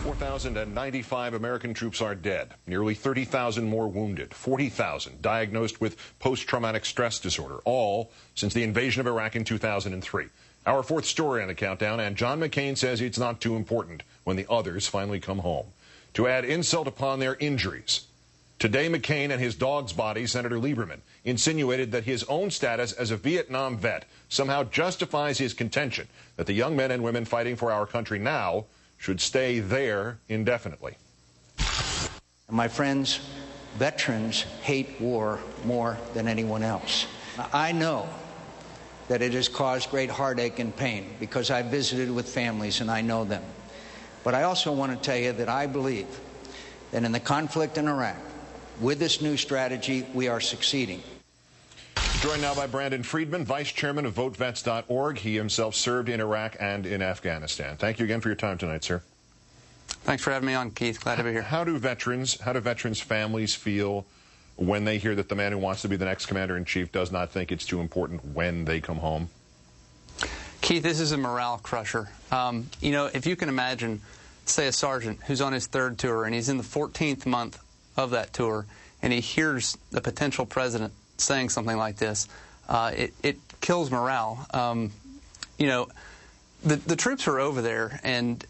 4,095 American troops are dead, nearly 30,000 more wounded, 40,000 diagnosed with post-traumatic stress disorder, all since the invasion of Iraq in 2003. Our fourth story on the countdown, and John McCain says it's not too important when the others finally come home. To add insult upon their injuries, today McCain and his dog's body, Senator Lieberman, insinuated that his own status as a Vietnam vet somehow justifies his contention that the young men and women fighting for our country now should stay there indefinitely. My friends, veterans hate war more than anyone else. I know that it has caused great heartache and pain because I've visited with families and I know them. But I also want to tell you that I believe that in the conflict in Iraq, with this new strategy, we are succeeding. Joined now by Brandon Friedman, Vice Chairman of VoteVets.org. He himself served in Iraq and in Afghanistan. Thank you again for your time tonight, sir. Thanks for having me on, Keith. Glad to be here. How do veterans families feel when they hear that the man who wants to be the next commander-in-chief does not think it's too important when they come home? Keith, this is a morale crusher. You know, if you can imagine, say, a sergeant who's on his third tour and he's in the 14th month of that tour and he hears the potential president saying something like this, it kills morale. You know, the troops are over there, and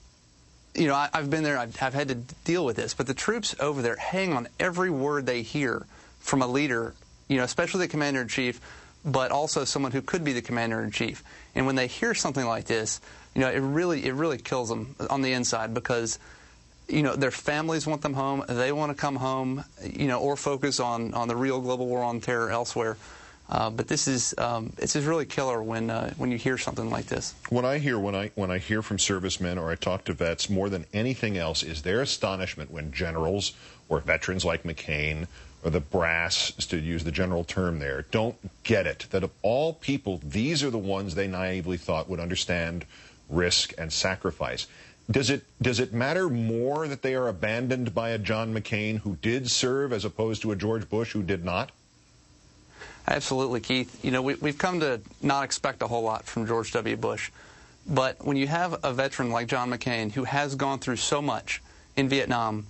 you know, I've been there, I've had to deal with this, but the troops over there hang on every word they hear from a leader, you know, especially the commander-in-chief, but also someone who could be the commander-in-chief. And when they hear something like this, you know, it really kills them on the inside because, you know, their families want them home, they want to come home, you know, or focus on the real global war on terror elsewhere. But this is it's just really killer when you hear something like this. What I hear when I hear from servicemen or I talk to vets more than anything else is their astonishment when generals or veterans like McCain or the brass, to use the general term there, don't get it. That of all people, these are the ones they naively thought would understand risk and sacrifice. Does it matter more that they are abandoned by a John McCain who did serve as opposed to a George Bush who did not? Absolutely, Keith. You know, we've come to not expect a whole lot from George W. Bush. But when you have a veteran like John McCain who has gone through so much in Vietnam,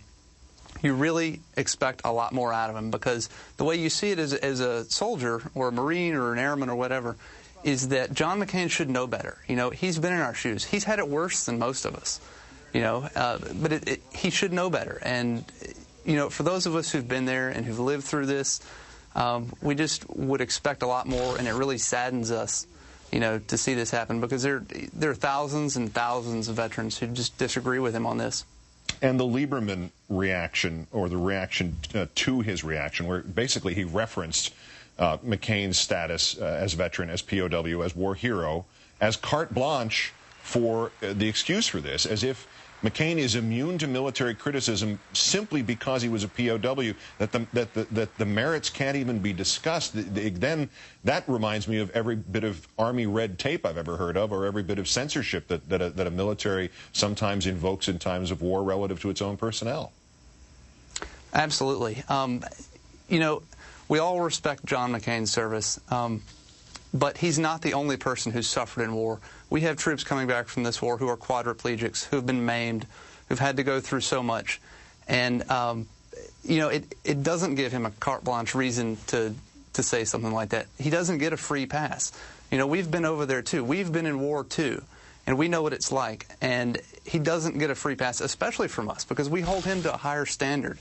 you really expect a lot more out of him because the way you see it as a soldier or a Marine or an airman or whatever is that John McCain should know better. You know, he's been in our shoes. He's had it worse than most of us, you know, but he should know better. And, you know, for those of us who've been there and who've lived through this, we just would expect a lot more, and it really saddens us, you know, to see this happen because there are thousands and thousands of veterans who just disagree with him on this. And the Lieberman reaction, or the reaction to his reaction, where basically he referenced McCain's status as veteran, as POW, as war hero, as carte blanche for the excuse for this, as if McCain is immune to military criticism simply because he was a POW, that the merits can't even be discussed. Then that reminds me of every bit of Army red tape I've ever heard of, or every bit of censorship that a military sometimes invokes in times of war relative to its own personnel. Absolutely. You know, we all respect John McCain's service, but he's not the only person who's suffered in war. We have troops coming back from this war who are quadriplegics, who've been maimed, who've had to go through so much. And, you know, it doesn't give him a carte blanche reason to say something like that. He doesn't get a free pass. You know, we've been over there, too. We've been in war, too. And we know what it's like. And he doesn't get a free pass, especially from us, because we hold him to a higher standard.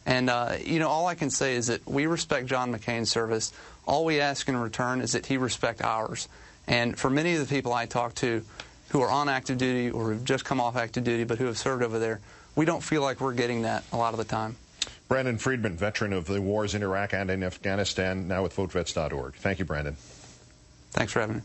And, you know, all I can say is that we respect John McCain's service. All we ask in return is that he respect ours. And for many of the people I talk to who are on active duty or have just come off active duty but who have served over there, we don't feel like we're getting that a lot of the time. Brandon Friedman, veteran of the wars in Iraq and in Afghanistan, now with VoteVets.org. Thank you, Brandon. Thanks for having me.